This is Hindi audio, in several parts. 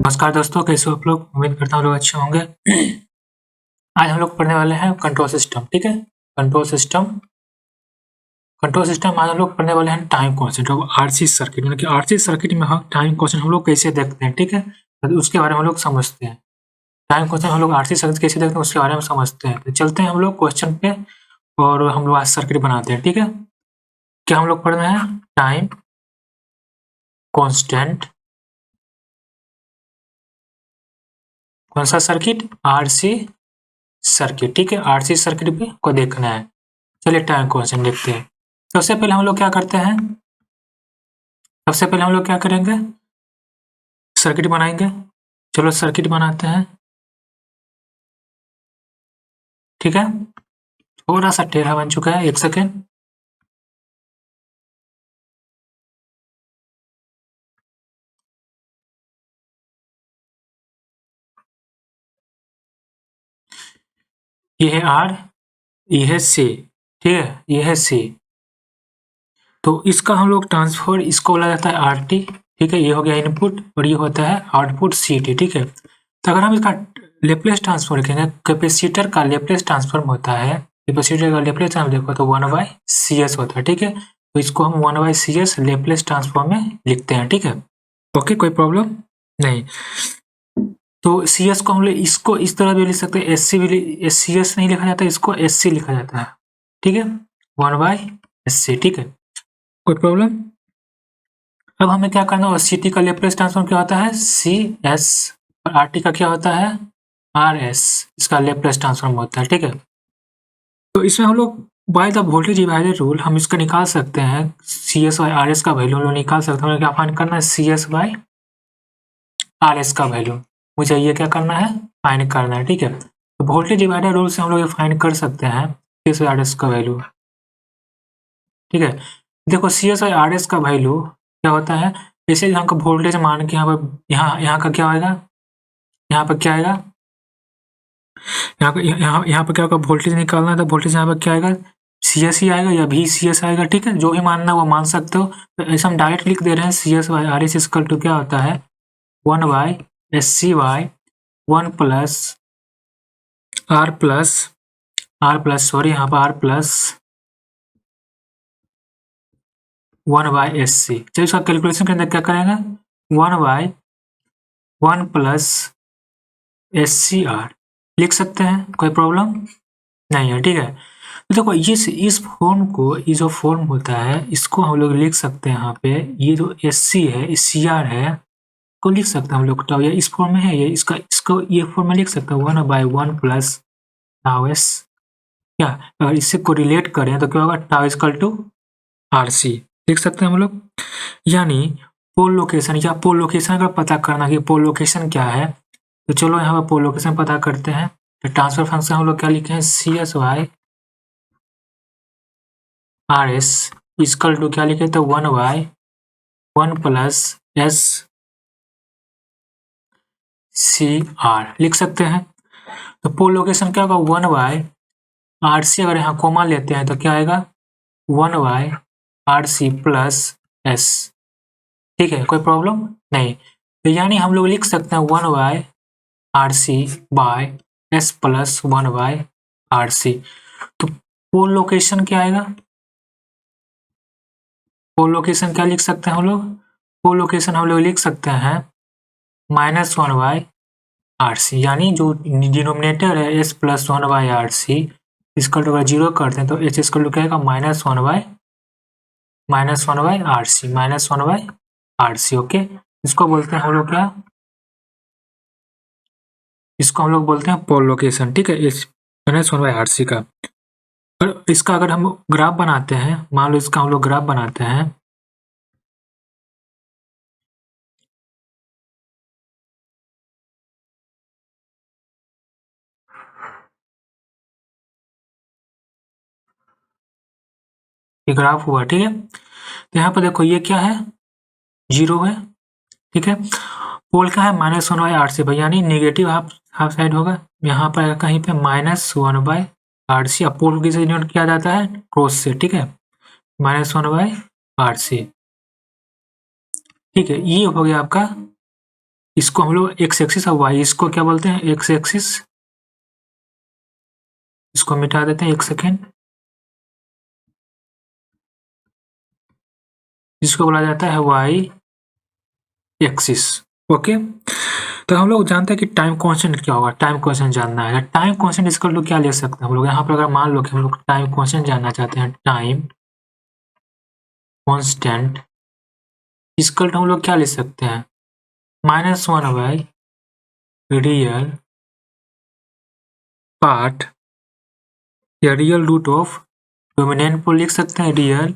नमस्कार दोस्तों, कैसे हो आप लोग। उम्मीद करता हूँ लोग अच्छे होंगे। आज हम लोग पढ़ने वाले हैं कंट्रोल सिस्टम। ठीक है, कंट्रोल सिस्टम आज हम लोग पढ़ने वाले हैं टाइम कॉन्स्टेंट और आरसी सर्किट। मतलब कि आरसी सर्किट में हम टाइम कॉन्स्टेंट हम लोग कैसे देखते हैं। ठीक है, तो उसके बारे में हम लोग समझते हैं। टाइम कॉन्स्टेंट हम लोग आरसी सर्किट कैसे देखते हैं उसके बारे में समझते हैं। तो चलते हैं हम लोग क्वेश्चन पे और हम लोग आज सर्किट बनाते हैं। ठीक है, क्या हम लोग पढ़ रहे हैं? टाइम कॉन्स्टेंट, कौन सा सर्किट? RC circuit. ठीक है, आरसी सर्किट भी को देखना है। चलिए टाइम कॉन्स्टेंट देखते हैं। सबसे पहले हम लोग क्या करते हैं, सबसे पहले हम लोग क्या करेंगे, सर्किट बनाएंगे। चलो सर्किट बनाते हैं। ठीक है, थोड़ा सा टेढ़ा बन चुका है, एक सेकेंड। ये है आर, ये है सी। ठीक है, ये है सी। तो इसका हम लोग ट्रांसफर, इसको बोला जाता है आर टी। ठीक है, ये हो गया इनपुट और ये होता है आउटपुट सी टी। ठीक है, तो अगर हम इसका लेप्लेस ट्रांसफर लिखेंगे, कैपेसिटर का लेप्लेस ट्रांसफॉर्म होता है, कैपेसिटर का लेप्लेस ट्रांसफॉर्म देखो तो 1/cs होता है। ठीक है, तो इसको हम 1/cs लेप्लेस ट्रांसफॉर्म में लिखते हैं। ठीक है, ओके, कोई प्रॉब्लम नहीं। तो सी एस को हम लोग इसको इस तरह भी लिख सकते हैं, एस सी भी, एस सी एस नहीं लिखा जाता, इसको एस सी लिखा जाता है। ठीक है, 1/SC। ठीक है, कोई प्रॉब्लम। अब हमें क्या करना है, सी टी का लेप्लेस ट्रांसफॉर्म क्या होता है? सी एस, और आर टी का क्या होता है? R S. इसका लेप्लेस ट्रांसफॉर्म होता है। ठीक है, तो इसमें हम लोग by the voltage divider rule हम इसका निकाल सकते हैं। C S by R S का वैल्यू हम लोग निकाल सकते हैं। हमें क्या फाइंड करना है? C S by R S का वैल्यू मुझे ये क्या करना है? फाइंड करना है। ठीक है, तो वोल्टेज डिवाइडर रूल से हम लोग ये फाइंड कर सकते हैं C S by R S का वैल्यू। ठीक है, देखो C S by R S का वैल्यू क्या होता है? जैसे यहाँ का वोल्टेज मान के यहाँ पर, यहाँ का क्या आएगा, यहाँ पर क्या आएगा, यहाँ पर क्या होगा, वोल्टेज निकालना है तो वोल्टेज यहाँ पर क्या आएगा? सी एस ही आएगा या भी सी एस आएगा। ठीक है, जो भी मानना है वो मान सकते हो। तो ऐसे हम डायरेक्ट लिख दे रहे हैं C S by R S equal to क्या होता है? 1/SC by 1 plus R plus sorry, यहाँ पर आर प्लस 1/SC। चलिए इसका कैलकुलेशन के अंदर क्या करेंगे? 1/1 प्लस SCR लिख सकते हैं, कोई प्रॉब्लम नहीं है। ठीक है, तो देखो इस फॉर्म को, ये जो फॉर्म होता है इसको हम लोग लिख सकते हैं। यहाँ पे ये जो SC है, ये CR है, को लिख सकते हैं हम लोग। टाउ या इस फॉर्म में है, ये इसको ये फॉर्म में लिख सकते हैं 1/1 प्लस टाउ एस। क्या अगर इससे को रिलेट करें तो क्या होगा? Tau equal to R C लिख सकते हैं हम लोग। यानी पोल लोकेशन, या पोल लोकेशन अगर पता करना कि पोल लोकेशन क्या है, तो चलो यहाँ पर पोल लोकेशन पता करते हैं। तो ट्रांसफर फंक्शन हम लोग क्या लिखे हैं? C S Y R S equal to क्या लिखे? तो 1/1 प्लस एस सी आर लिख सकते हैं। तो पोल लोकेशन क्या होगा? 1/RC। अगर यहाँ कोमा लेते हैं तो क्या आएगा? 1/RC plus S. ठीक है, कोई प्रॉब्लम नहीं। तो यानी हम लोग लिख सकते हैं 1/RC bye s plus 1/RC। तो पोल लोकेशन क्या आएगा? पोल लोकेशन क्या लिख सकते हैं हम लोग? पोल लोकेशन हम लोग लिख सकते हैं -1/RC, यानी जो डिनोमिनेटर है एस प्लस 1/RC इसका अगर जीरो करते हैं तो एच इसका क्या आएगा? -1/RC। ओके, इसको बोलते हैं हम लोग क्या? इसको हम लोग बोलते हैं पोल लोकेशन। ठीक है, इस -1/RC का। और इसका अगर हम ग्राफ बनाते हैं, मान लो इसका हम लोग ग्राफ बनाते हैं, ये ग्राफ हुआ। ठीक है, तो यहाँ पर देखो ये क्या है? जीरो है। ठीक है, पोल का है -1/RC भाई, यानी नेगेटिव हाफ हाफ साइड होगा। यहाँ पर कहीं पे -1/RC। अब पोल किसे डिनोट किया जाता है? क्रॉस से। ठीक है, -1/RC। ठीक है, ये हो गया आपका इसको हम लोग एक्स एक्सिस और वाई, इसको क्या बोलते हैं, एक्स एक्सिस, इसको मिटा देते हैं एक सेकेंड, जिसको बोला जाता है वाई एक्सिस। ओके, तो हम लोग जानते हैं कि टाइम कांस्टेंट क्या होगा, टाइम कांस्टेंट जानना है। टाइम कांस्टेंट इसका लोग क्या ले सकते हैं हम लोग, यहाँ पर अगर मान लो कि हम लोग टाइम कांस्टेंट जानना चाहते हैं, टाइम कांस्टेंट इसका हम लोग क्या ले सकते हैं, -1 बाई रियल पार्ट या रियल रूट ऑफ डोमिनेंट को लिख सकते हैं, real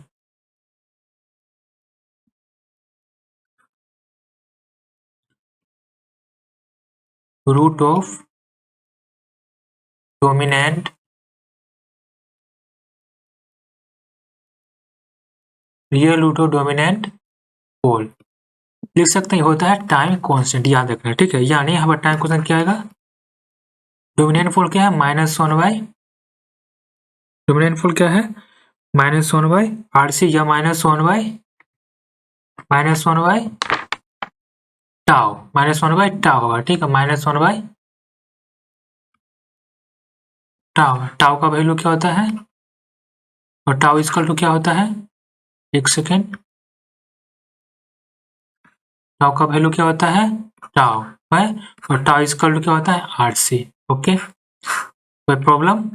root of dominant real root of dominant pole लिख सकते हैं, होता है टाइम कांस्टेंट, याद रखना, ठीक है। यानी यहाँ पर टाइम कांस्टेंट क्या आएगा, डोमिनेंट पोल क्या है, -1 बाई, डोमिनेंट पोल क्या है, -1 बाई RC या -1 बाई टाउ, -1 बाई टाउ होगा, ठीक है, -1 बाई टाउ। टाउ का वैल्यू क्या होता है, और टाउ इक्वल टू क्या होता है, एक सेकेंड, टाउ का वैल्यू क्या होता है, टाउ है, और टाउ इक्वल टू क्या होता है, RC। ओके, कोई प्रॉब्लम,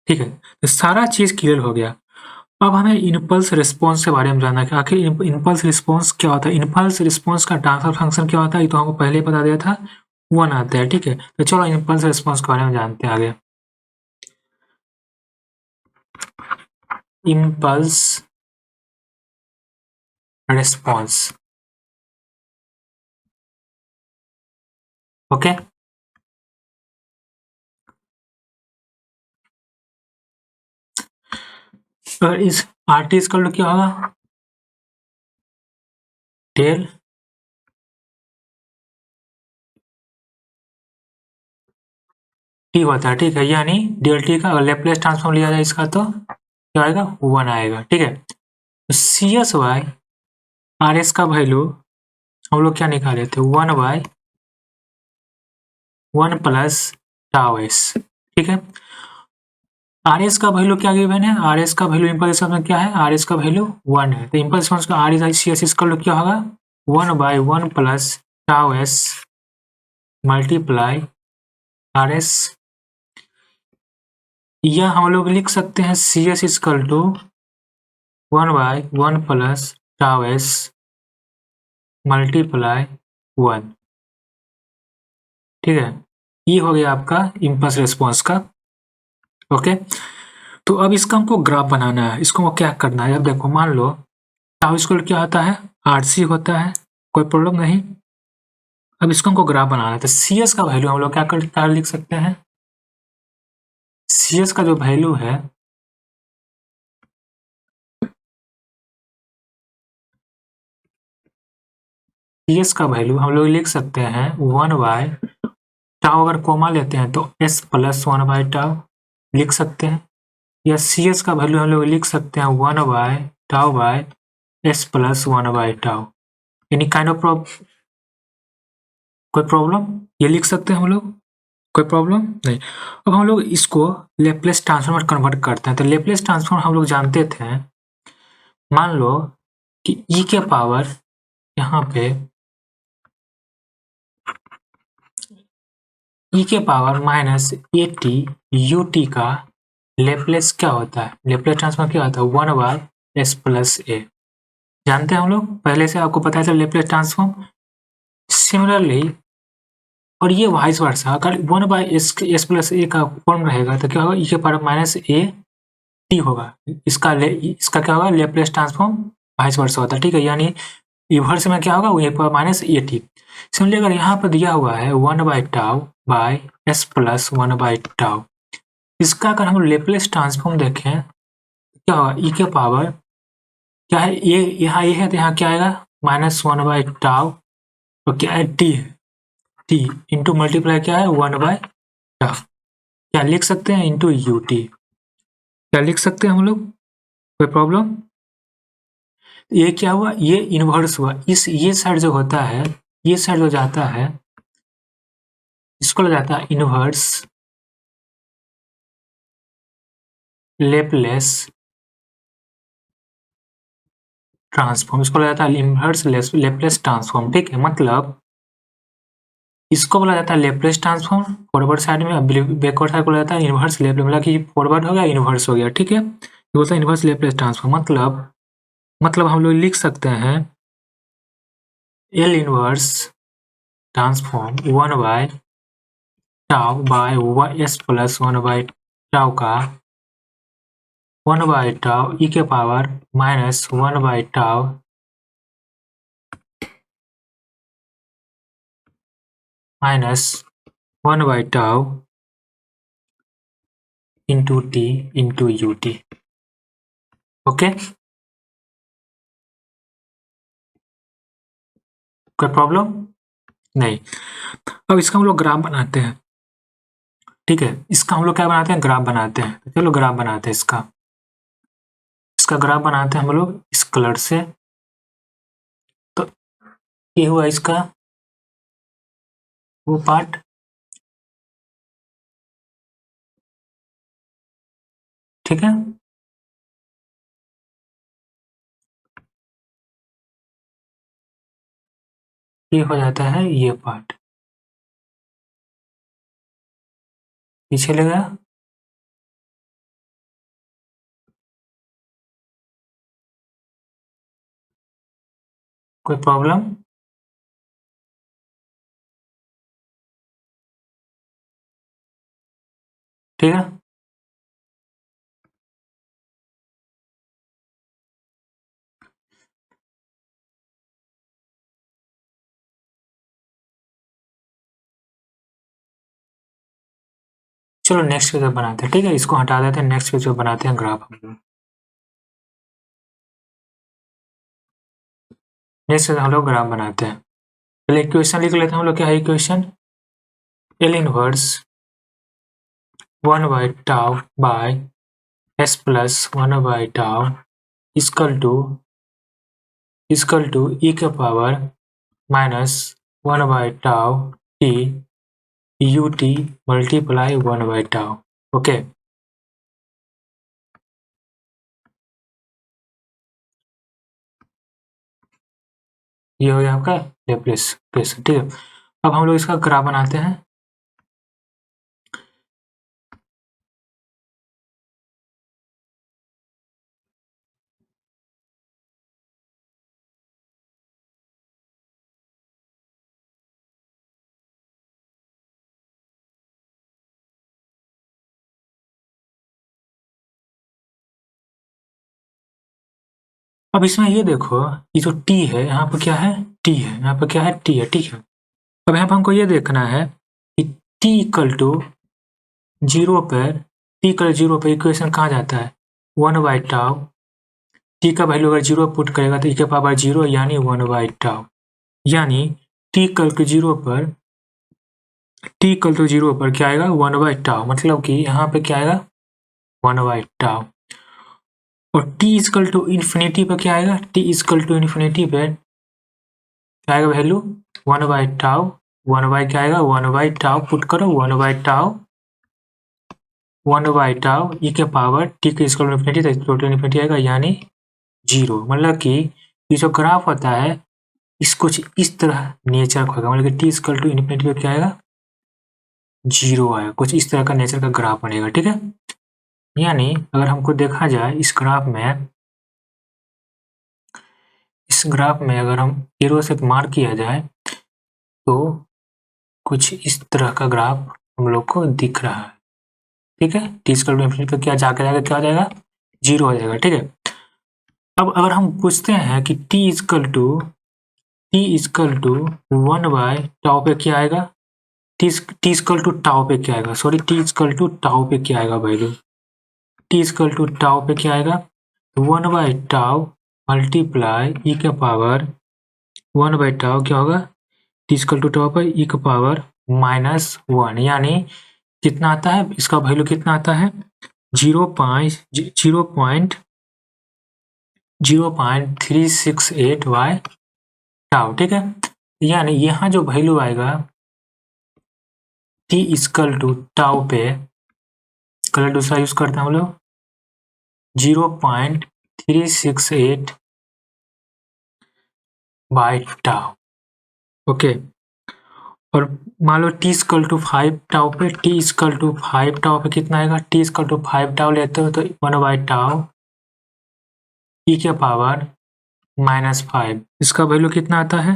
ठीक है, तो सारा चीज क्लियर हो गया। अब हमें इम्पल्स रिस्पॉन्स के बारे में जानना है, आखिर इम्पल्स रिस्पॉन्स क्या होता है। इम्पल्स रिस्पॉन्स का ट्रांसफर फंक्शन क्या होता है, ये तो हमको पहले ही बता दिया था, 1 आता है, ठीक है। तो चलो इम्पल्स रिस्पॉन्स के बारे में जानते हैं आगे। इम्पल्स रिस्पॉन्स, ओके, तो इस RT इक्वल क्या होगा, डेल टी होता है, ठीक है, यानी डेल टी का अगर लैप्लेस ट्रांसफॉर्म लिया जाए इसका तो क्या आएगा, 1 आएगा, ठीक है। तो CS बाय RS का वैल्यू हम लोग क्या निकाले थे, 1 बाय 1 प्लस टाउ एस, ठीक है। RS का वैल्यू क्या गिवन है, RS का वैल्यू इम्पल्स में क्या है, RS का वैल्यू 1 है, तो इम्पल्स का RS CS इसका क्या होगा, 1 by 1 plus tau S multiply RS, या हम लोग लिख सकते हैं CS equal to 1 by 1 plus tau S multiply 1, ठीक है। ये हो गया आपका इम्पल्स रिस्पॉन्स का, ओके। तो अब इसका हमको ग्राफ बनाना है, इसको क्या करना है, अब देखो मान लो टाउ स्क्वायर क्या होता है, RC होता है, कोई प्रॉब्लम नहीं। अब इसको हमको ग्राफ बनाना है, तो CS का वैल्यू हम लोग क्या लिख सकते हैं, CS का जो वैल्यू है, CS का वैल्यू हम लोग लिख सकते हैं 1 बाय टाउ, अगर कोमा लेते हैं तो S प्लस 1 बाय टाउ लिख सकते हैं, या CS का वैल्यू हम लोग लिख सकते हैं 1 by tau by S plus 1 by tau. Any kind of कोई प्रॉब्लम, ये लिख सकते हैं हम लोग, कोई प्रॉब्लम नहीं। अब हम लोग इसको लेप्लेस ट्रांसफॉर्म में कन्वर्ट करते हैं, तो लेप्लेस ट्रांसफॉर्म हम लोग जानते थे, मान लो कि e के पावर यहाँ पे e के पावर -AT ut का लेप्लेस क्या होता है, लेप्लेस ट्रांसफॉर्म क्या होता है, 1 बाय S प्लस ए, जानते हैं हम लोग, पहले से आपको पता है लेप्लेस ट्रांसफॉर्म। सिमिलरली और ये वाइस वर्सा, अगर 1 बाय S प्लस ए का फॉर्म रहेगा तो क्या होगा, e के पावर -AT होगा, इसका क्या होगा, लेप्लेस ट्रांसफॉर्म वाइस वर्सा होता है, ठीक है। यानी रिवर्स में क्या होगा, e पावर -AT। सिमिलरली अगर यहाँ पर दिया हुआ है 1 by tau by S plus 1 by tau, इसका अगर हम लेप्लेस ट्रांसफॉर्म देखें क्या होगा, e के पावर क्या है, ये यहाँ ये है तो यहाँ क्या आएगा, -1 बाय टाउ, तो क्या है t है, t इंटू मल्टीप्लाई क्या है 1 बाय टाउ, क्या लिख सकते हैं, इंटू ut, क्या लिख सकते हैं हम लोग, कोई प्रॉब्लम। ये क्या हुआ, ये इनवर्स हुआ, इस ये साइड जो होता है ये साइड जो जाता है इसको लग जाता है इनवर्स लेपलेस ट्रांसफॉर्म, इसको बोला जाता है इनवर्स लेपलेस ट्रांसफॉर्म। ठीक है, मतलब इसको बोला जाता है लेपलेस ट्रांसफॉर्म फॉरवर्ड साइड में, बैकवर्ड साइड को बोला जाता है इनवर्स लेपलेस, मतलब कि फॉरवर्ड हो गया इनवर्स हो गया। ठीक है, ये बोलता है इनवर्स लेपलेस ट्रांसफॉर्म, मतलब हम लोग लिख सकते हैं L inverse transform 1 tau by s plus 1 tau का 1 टाउ ई के power minus 1 tau minus 1 tau into T into u t. Okay, कोई प्रॉब्लम नहीं। अब इसका हम लोग ग्राफ बनाते हैं। ठीक है, इसका हम लोग क्या बनाते हैं, ग्राफ बनाते हैं। तो चलो ग्राफ बनाते हैं इसका ग्राफ बनाते हैं हम लोग इस कलर से। तो ये हुआ इसका वो पार्ट, ठीक है। ये हो जाता है ये पार्ट, पीछे ले गया, कोई प्रॉब्लम? ठीक है, चलो नेक्स्ट पेज बनाते हैं। ठीक है, इसको हटा देते हैं, नेक्स्ट पेज बनाते हैं ग्राफ हम लोग। नेक्स्ट पेज हम लोग ग्राफ बनाते हैं। पहले इक्वेशन लिख लेते हैं हम लोग, क्या है equation, L inverse 1 tau by s plus 1 tau equal to e के power minus 1 tau t u t multiply 1 tau. Okay, ये हो गया आपका लेप्लेस इक्वेशन। ठीक है, अब हम लोग इसका ग्राफ बनाते हैं। अब इसमें ये देखो, ये जो टी है यहाँ पर क्या है, टी है, यहाँ पर क्या है, टी है। ठीक है, अब यहाँ पर हमको ये देखना है कि टी इक्वल टू 0 पर, टी इक्वल 0 पर इक्वेशन कहाँ जाता है, 1 टाउ। टी का वैल्यू अगर 0 पुट करेगा तो ई के पावर 0 यानी 1 टाउ, यानी टी इक्वल टू 0 पर, टी इक्वल टू 0 पर क्या आएगा, 1 टाउ, मतलब कि यहाँ पे क्या आएगा 1 टाउ। और टी इक्वल टू इन्फिनिटी पर क्या आएगा, टी इक्वल टू इन्फिनिटी पे क्या आएगा वैल्यू 1 टाउ, 1 क्या आएगा 1 टाउ, पुट करो 1 टाउ, 1 टाउ ई के पावर टी के इक्वल टू इन्फिनिटी, तो टोटल इन्फिनिटी आएगा यानी 0। मतलब कि ये जो ग्राफ होता है इस कुछ इस तरह नेचर का होगा, मतलब कि टी इक्वल टू इन्फिनिटी पे क्या आएगा 0 आएगा, कुछ इस तरह का नेचर का ग्राफ बनेगा। ठीक है, यानी अगर हमको देखा जाए इस ग्राफ में अगर हम एरो से मार्क किया जाए तो कुछ इस तरह का ग्राफ हम लोग को दिख रहा है। ठीक है, टी स्क्वायर टू इन्फिनिटी पे क्या जाके जाएगा, क्या हो जाएगा 0 हो जाएगा। ठीक है, अब अगर हम पूछते हैं कि टी इक्वल टू 1/टाउ पे क्या आएगा, टी इक्वल टू टाउ पे क्या आएगा, sorry T equal to tau पे क्या आएगा value, T equal to tau पे क्या आएगा 1/टाउ मल्टीप्लाई ई के पावर 1/टाउ क्या होगा, टी इक्वल टू टाउ पर ई के पावर -1, यानी कितना आता है, इसका वैल्यू कितना आता है 0.0368 बाय टाउ। ठीक है, यानी यहाँ जो वैल्यू आएगा t इक्वल टू टाउ पे कलर दूसरा यूज करते हैं हम लोग 0.368 बाई टाउ। ओके, और मान लो t इक्वल टू 5 टाउ पे, t इक्वल टू 5 टाउ पे कितना आएगा, t इक्वल टू 5 टाउ लेते हो तो 1 बाई टाउ e के पावर -5, इसका वैल्यू कितना आता है,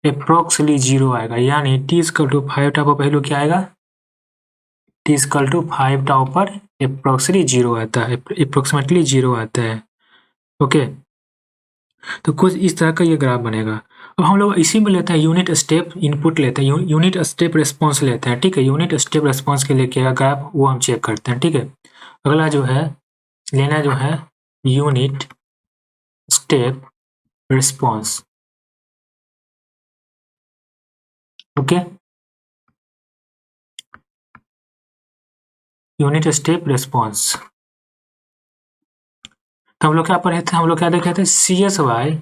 अप्रोक्सली 0 आएगा। यानी t इक्वल टू 5 टाउ पर वैल्यू क्या आएगा, t इक्वल टू 5 टाउ पर अप्रोक्सली 0 आता है, अप्रोक्सीमेटली 0 आता है। ओके, तो कुछ इस तरह का ये ग्राफ बनेगा। अब हम लोग इसी में लेते हैं यूनिट स्टेप इनपुट लेते हैं, यूनिट स्टेप रिस्पॉन्स लेते हैं। ठीक है, यूनिट स्टेप रिस्पॉन्स के लिए क्या ग्राफ वो हम चेक करते हैं। ठीक है, अगला जो है लेना जो है unit step response. Okay, unit step response. तो हम लोग क्या पढ़े थे, हम लोग क्या देखे थे, C S by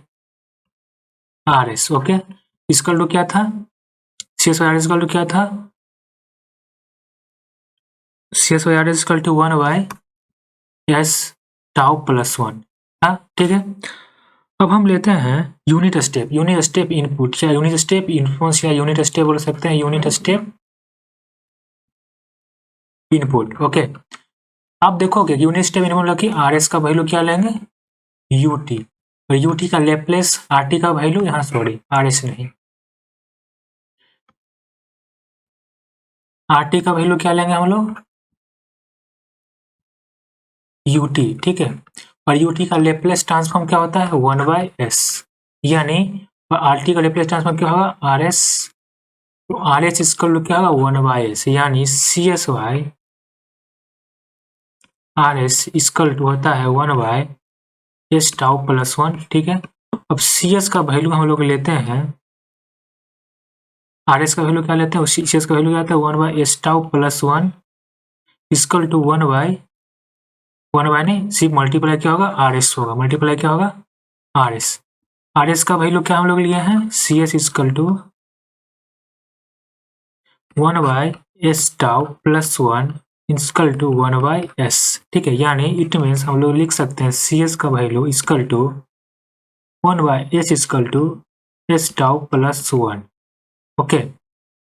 R S. Okay, इसका टू क्या था, C S by R S का क्या था, C S by R S to 1 by S tau plus 1। हाँ ठीक है, अब हम लेते हैं यूनिट स्टेप इनपुट, या यूनिट स्टेप इनपुट, या यूनिट स्टेप बोल सकते हैं, यूनिट स्टेप इनपुट। ओके, आप देखोगे यूनिट स्टेप इनपुट लगी आर एस का वैल्यू क्या लेंगे, यू टी, और यू टी का लेप्लेस आर टी का वैल्यू, यहाँ सॉरी आर एस नहीं, आर टी का वैल्यू क्या लेंगे हम लोग, यू टी। ठीक है, और यू टी का लेप्लेस ट्रांसफॉर्म क्या होता है, 1 बाई एस, यानी आर टी का लेप्लेस ट्रांसफॉर्म क्या होगा, आर एस, तो आर एस इसका क्या होगा 1 बाई एस, यानी C S by R S equal to होता है 1 बाई एस टाउ प्लस 1। ठीक है, अब सी एस का वैल्यू हम लोग लेते हैं, आर एस का वैल्यू क्या लेते हैं, सी एस का वैल्यू क्या आता है 1 by S tau plus 1 equal to 1 by नहीं, सिर्फ मल्टीप्लाई क्या होगा, आर एस होगा, मल्टीप्लाई क्या होगा, आर एस। आर एस का वैल्यू क्या हम लोग लिए हैं, C S equal to 1 by S tau plus 1 equal to 1 by S. ठीक है, यानी इट मीन्स हम लोग लिख सकते हैं सी एस का value equal to 1 by S equal to S tau plus 1। Okay,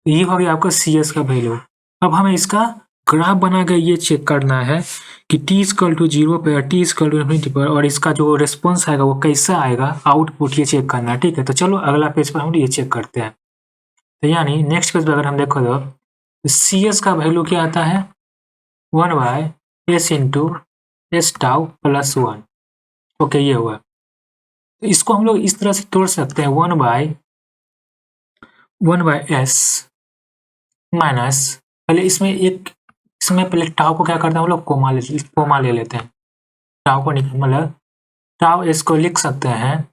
ये हो गया आपका सी एस का वैल्यू। अब हमें इसका ग्राफ बना के ये चेक करना है कि t इक्वल टू 0 पे, t इक्वल टू इन्फिनिटी पर, और इसका जो रिस्पॉन्स आएगा वो कैसा आएगा, आउटपुट ये चेक करना है। ठीक है, तो चलो अगला पेज पर हम ये चेक करते हैं। तो यानी नेक्स्ट पेज पर अगर हम देखो तो सी एस का वैल्यू क्या आता है, 1 by S into S tau plus 1। Okay, ये हुआ। तो इसको हम लोग इस तरह से तोड़ सकते हैं, 1 बाय एस माइनस, पहले इसमें पहले टाउ को क्या करते हैं हम लोग, कोमा ले लेते हैं, टाउ को मतलब टाउ एस को लिख सकते हैं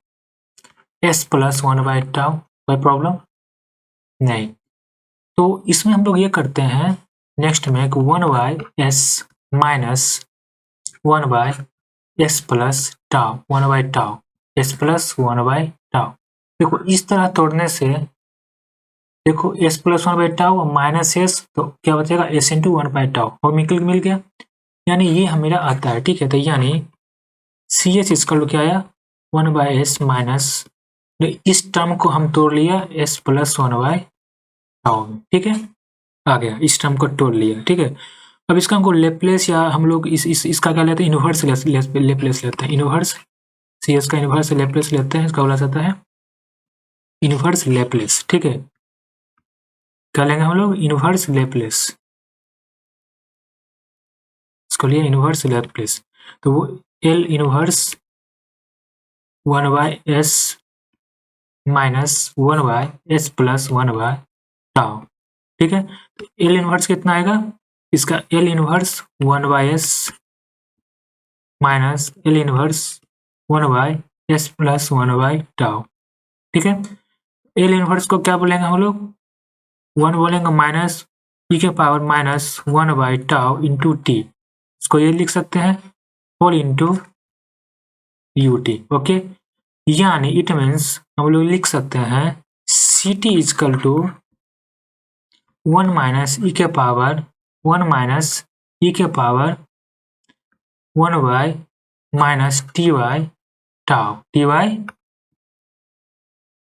एस प्लस 1 बाई टाउ, कोई प्रॉब्लम नहीं। तो इसमें हम लोग ये करते हैं नेक्स्ट में 1 by S minus 1 by S plus tau, 1 by tau, S plus 1 by tau. देखो इस तरह तोड़ने से, देखो S plus 1 by tau minus S, तो क्या बचेगा एस इंटू 1 बाई टाउ, और मिल गया, यानी ये मेरा आता है। ठीक है, तो यानी सी एच इसका क्या आया 1 बाई एस माइनस, इस टर्म को हम तोड़ लिया एस प्लस 1 बाई टाउ। ठीक है, आ गया, इस टर्म को तोड़ लिया। ठीक है, अब इसका हमको लेप्लेस, या हम लोग इसका क्या लेते हैं, इनवर्स लेप्लेस लेते हैं, इनवर्स सी एस का इनवर्स लेप्लेस लेते हैं, इसका बोला जाता है इनवर्स लेप्लेस। ठीक है, क्या लेंगे हम लोग, इनवर्स लेप्लेस, इसको लिए इनवर्स लेप्लेस, तो वो L inverse 1 by S minus 1 by S plus 1 by tau. ठीक है, तो एल इनवर्स कितना आएगा, इसका L inverse 1 by S minus L inverse 1 by S plus 1 by tau. ठीक है, एल इनवर्स को क्या बोलेंगे हम लोग, 1 बोलेंगे माइनस ई के power minus 1 by tau into t, इसको ये लिख सकते हैं whole into u t. Okay, यानी इट मीन्स हम लोग लिख सकते हैं c t equal to 1 minus ई के पावर 1 माइनस ई के power 1 by minus T by tau, t by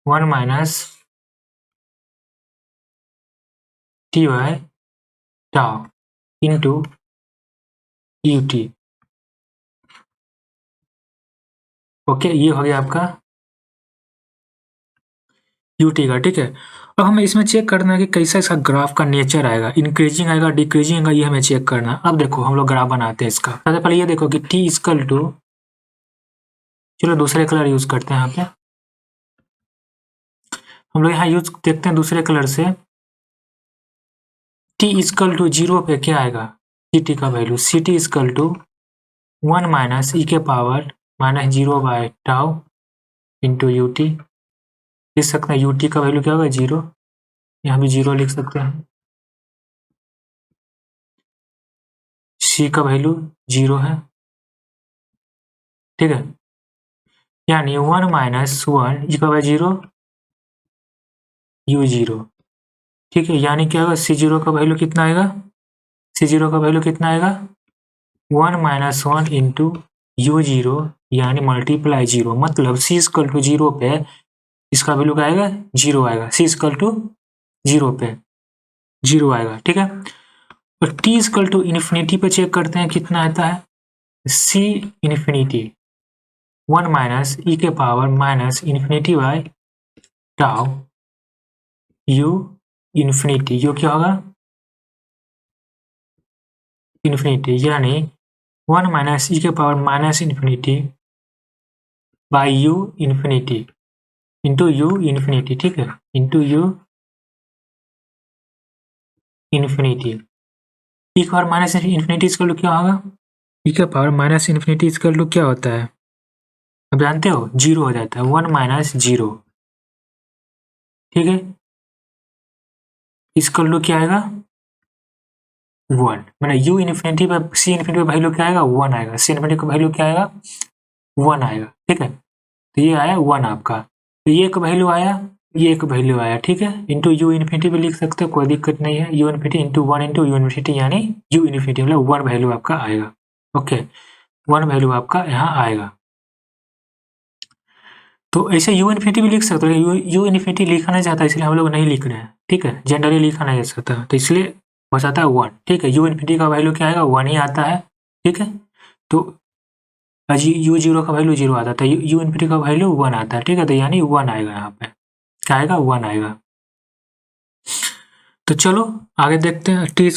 1 minus T by tau into u t. Okay, ये हो गया आपका यूटी का, ठीक है। अब हमें इसमें चेक करना है कि कैसा इसका ग्राफ का नेचर आएगा, इंक्रीजिंग आएगा डिक्रीजिंग आएगा, ये हमें चेक करना है। अब देखो हम लोग ग्राफ बनाते हैं इसका। सबसे पहले ये देखो कि टी इजकल टू, चलो दूसरे कलर यूज करते हैं यहाँ पे, हम लोग यहाँ यूज देखते हैं दूसरे कलर से। टी इजकल टू 0 पे क्या आएगा, सी टी का value, c t equal to 1 minus ई के power minus 0 by tau into u t. लिख सकते हैं यू टी का वैल्यू क्या होगा 0, यहाँ भी 0 लिख सकते हैं। सी का वैल्यू 0 है, ठीक है, यानी 1 माइनस 1 ई का वैल्यू 0 यू 0, ठीक है। यानी क्या होगा, सी 0 का वैल्यू कितना आएगा, सी 0 का वैल्यू कितना आएगा 1 माइनस 1 इंटू यू 0 यानी मल्टीप्लाई 0, मतलब सी इजकल टू 0 पे इसका वैल्यू क्या आएगा 0 आएगा, सी इजकल टू 0 पे 0 आएगा, ठीक है। और टी इजकल टू इन्फिनिटी पे चेक करते हैं कितना आता है, सी इन्फिनिटी 1 माइनस ई के power minus infinity by tau u infinity, यो क्या होगा इन्फिनिटी, यानी 1 माइनस ई के power minus infinity by u infinity into u infinity, ठीक है, इंटू यू इन्फिनिटी। ई के पावर माइनस इन्फिनिटी इसका क्या होगा, ई के पावर माइनस इन्फिनिटी इसका क्या होता है, अब जानते हो 0 हो जाता है, 1 माइनस 0, ठीक है। इसका क्या आएगा 1, मैंने यू इन्फिनिटी पर सी इन्फिनिटी पर वैल्यू क्या आएगा 1 आएगा, सी इन्फिनिटी का वैल्यू क्या आएगा 1 आएगा, ठीक है। तो ये आया 1 आपका, तो ये एक वैल्यू आया, ये एक वैल्यू आया, ठीक है। इंटू यू इन्फिनिटी भी लिख सकते हो, कोई दिक्कत नहीं है, you infinity into 1 into u infinity यानी यू इन्फिनिटी मतलब 1 वैल्यू आपका आएगा, ओके, 1 वैल्यू आपका यहाँ आएगा। तो ऐसे यू इन्फिनिटी भी लिख सकते हो, यू इन्फिनिटी लिखा नहीं चाहता इसलिए हम लोग नहीं लिख रहे हैं, ठीक है, जनरली लिखा नहीं जा सकता, तो इसलिए हो जाता है 1, ठीक है। यू इन्फिनिटी का वैल्यू क्या आएगा 1 ही आता है, ठीक है। तो यू 0 का वैल्यू 0 आता है, यू इन्फिनिटी का वैल्यू 1 आता है, ठीक है, तो यानी 1 आएगा यहाँ पे, क्या आएगा 1 आएगा। तो चलो आगे देखते हैं टी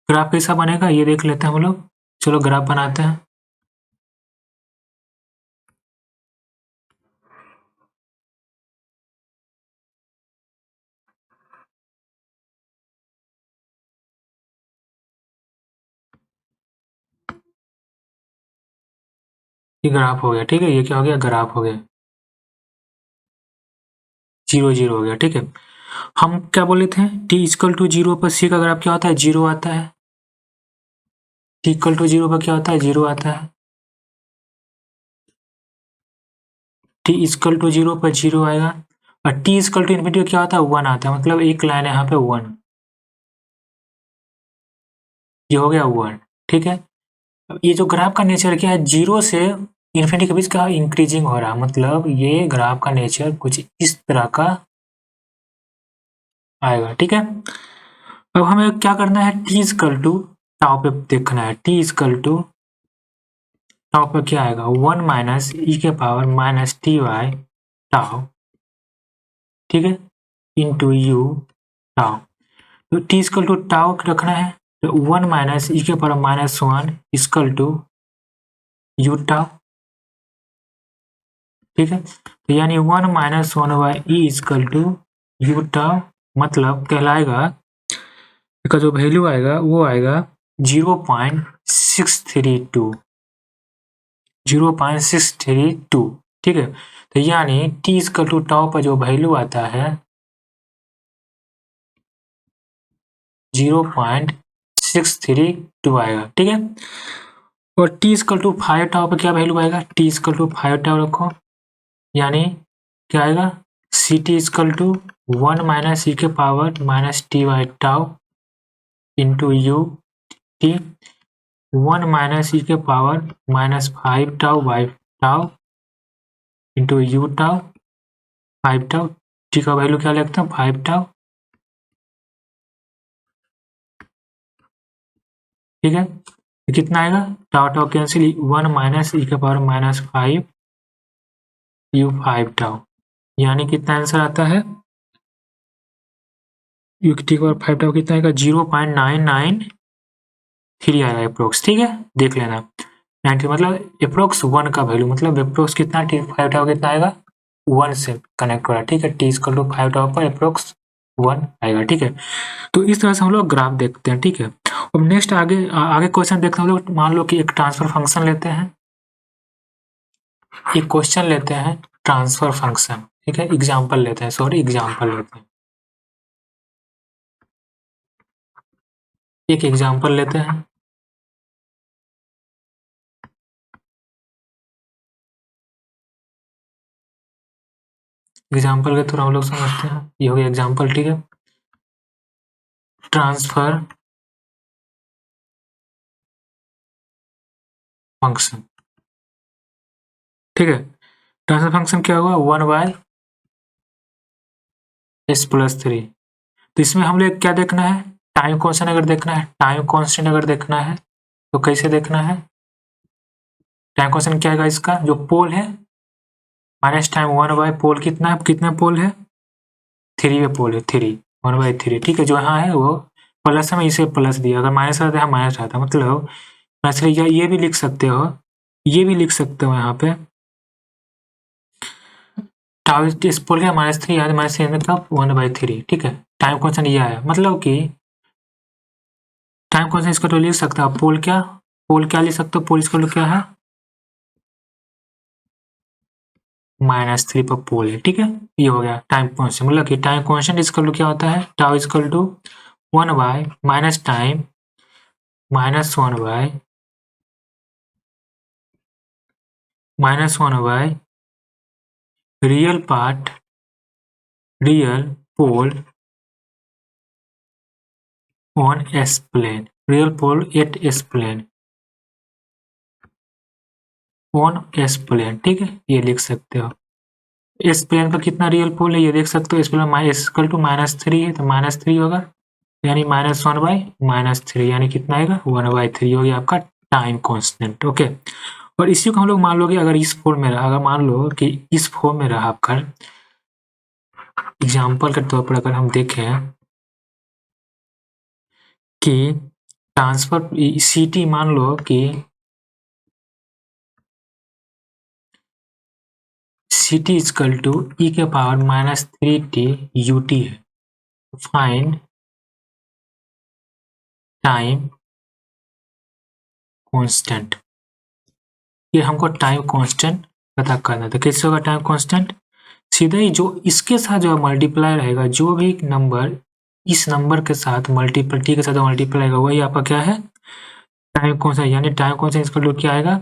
ग्राफ कैसा बनेगा, ये देख लेते हैं हम लोग। चलो ग्राफ बनाते हैं। ये ग्राफ हो गया, ठीक है, ये क्या हो गया ग्राफ हो गया, 0 0 हो गया, ठीक है। हम क्या बोले थे, टी इक्वल टू 0 पर सी का ग्राफ क्या होता है 0 आता है, टी इक्वल टू 0 पर क्या होता है 0 आता है, टी इक्वल टू 0 पर 0 आएगा, और टी इक्वल टू इन्फिनिटी क्या होता है 1 आता है, मतलब एक लाइन है यहाँ पे 1, ये हो गया 1, ठीक है। ये जो ग्राफ का नेचर क्या है 0 से इन्फिनिटी के बीच का इंक्रीजिंग हो रहा है, मतलब ये ग्राफ का नेचर कुछ इस तरह का आएगा, ठीक है। अब हमें क्या करना है, टी इक्वल टू टाउ पे देखना है, टी इक्वल टू टाउ पे क्या आएगा 1 माइनस ई के power minus T by tau, ठीक है, इंटू यू टाउ। तो टी इक्वल टू टाउ रखना है, तो 1 माइनस ई के power minus 1 equal to U tau, ठीक है। तो यानी 1 minus 1 by E equal to U tau, मतलब कहलाएगा इसका जो वैल्यू आएगा वो आएगा 0.632, 0.632, ठीक है। तो यानी टी इक्वल टू टाउ पर जो वैल्यू आता है 0.632 आएगा, ठीक है। और टी इक्वल टू 5 टाउ पर क्या वैल्यू आएगा, टी इक्वल टू 5 टाउ रखो, यानी क्या आएगा c t equal to 1 minus ई के power minus t by tau into u t, 1 minus ई के power minus 5 tau by tau into you tau 5 tau, t का वैल्यू क्या लिखते हैं 5 टाउ, ठीक है। तो कितना आएगा, टाउ टाउ कैंसिल, 1 माइनस ई के पावर माइनस 5 यू 5 टाउ, यानी कितना आंसर आता है, यू की टी का पावर 5 टाउ कितना आएगा 0.993 आएगा अप्रोक्स, ठीक है। देख लेना 90 मतलब अप्रोक्स 1 का वैल्यू, मतलब अप्रोक्स कितना 5 टाउ कितना आएगा 1 से कनेक्ट हो रहा है, ठीक है। टी इक्वल टू 5 टाउ पर अप्रोक्स 1 आएगा, ठीक है। तो इस तरह से हम लोग ग्राफ देखते हैं, ठीक है। अब नेक्स्ट आगे क्वेश्चन देखते हैं हम लोग। मान लो कि एक ट्रांसफर फंक्शन लेते हैं, एक क्वेश्चन लेते हैं ट्रांसफर फंक्शन, ठीक है। एग्जाम्पल लेते हैं, सॉरी एग्जाम्पल लेते हैं, एक एग्जाम्पल लेते हैं। एग्जाम्पल के थ्रू हम लोग समझते हैं, ये हो गया एग्जाम्पल, ठीक है। ट्रांसफर फंक्शन, ठीक है। ट्रांसफर फंक्शन क्या हुआ 1 बाय एस प्लस 3। तो इसमें हम लोग क्या देखना है, टाइम कॉन्स्टेंट अगर देखना है, टाइम कॉन्स्टेंट अगर देखना है तो कैसे देखना है, टाइम कॉन्स्टेंट क्या आएगा इसका, जो पोल है माइनस टाइम 1 बाय पोल कितना है, कितने पोल है 3 पे पोल है 3, 1 बाय 3, ठीक है। जो यहाँ है वो प्लस में इसे प्लस दिया, अगर माइनस रहता है माइनस रहता, मतलब माइनस ये भी लिख सकते हो, ये भी लिख सकते हो यहाँ पे टाउ इस पोल का माइनस 3 है, माइनस 3 मतलब 1 बाई 3, ठीक है। टाइम कॉन्स्टेंट यह है, मतलब कि टाइम कॉन्स्टेंट इसका तो लिख सकता है, पोल क्या लिख सकते हो, पोल इसका क्या है -3 पर पोल है, ठीक है। ये हो गया टाइम कॉन्स्टेंट, मतलब कि टाइम कॉन्स्टेंट इसका क्या होता है, tau equal to 1 by minus time -1 by real part real pole on S plane, real pole at S plane on S plane, ठीक है। ये लिख सकते हो, एस प्लेन पर कितना रियल पोल है ये देख सकते हो, S plane S equal to -3 है तो -3 होगा, यानी -1 बाय -3, यानी कितना आएगा 1 बाय 3 हो गया आपका टाइम कांस्टेंट, ओके। और इसी को हम लोग मान लो कि अगर इस फॉर्म में रहा, अगर मान लो कि इस फॉर्म में रहा कर, एग्जाम्पल के तौर पर अगर हम देखें कि ट्रांसफर सी टी, मान लो कि सी टी इक्वल टू ई के पावर -3t यू टी है, फाइंड टाइम कांस्टेंट, ये हमको टाइम कांस्टेंट पता करना था। कैसे होगा टाइम कांस्टेंट, सीधा ही जो इसके साथ जो मल्टीप्लाई रहेगा, जो भी नंबर इस नंबर के साथ मल्टीप्लाई टी के साथ मल्टीप्लाई होगा, वही आपका क्या है टाइम कांस्टेंट, यानी टाइम कांस्टेंट इसका लोग क्या आएगा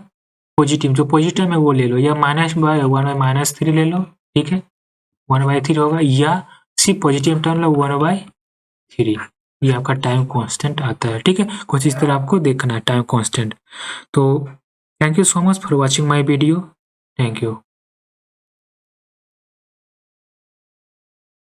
पॉजिटिव, जो पॉजिटिव है वो ले लो, या -1 बाय -3 ले लो, ठीक है 1/3 होगा, या सिर्फ पॉजिटिव टर्म लो 1/3, ये आपका टाइम कांस्टेंट आता है, ठीक है। कुछ इस तरह आपको देखना है टाइम कांस्टेंट। तो thank you so much for watching my video, thank you.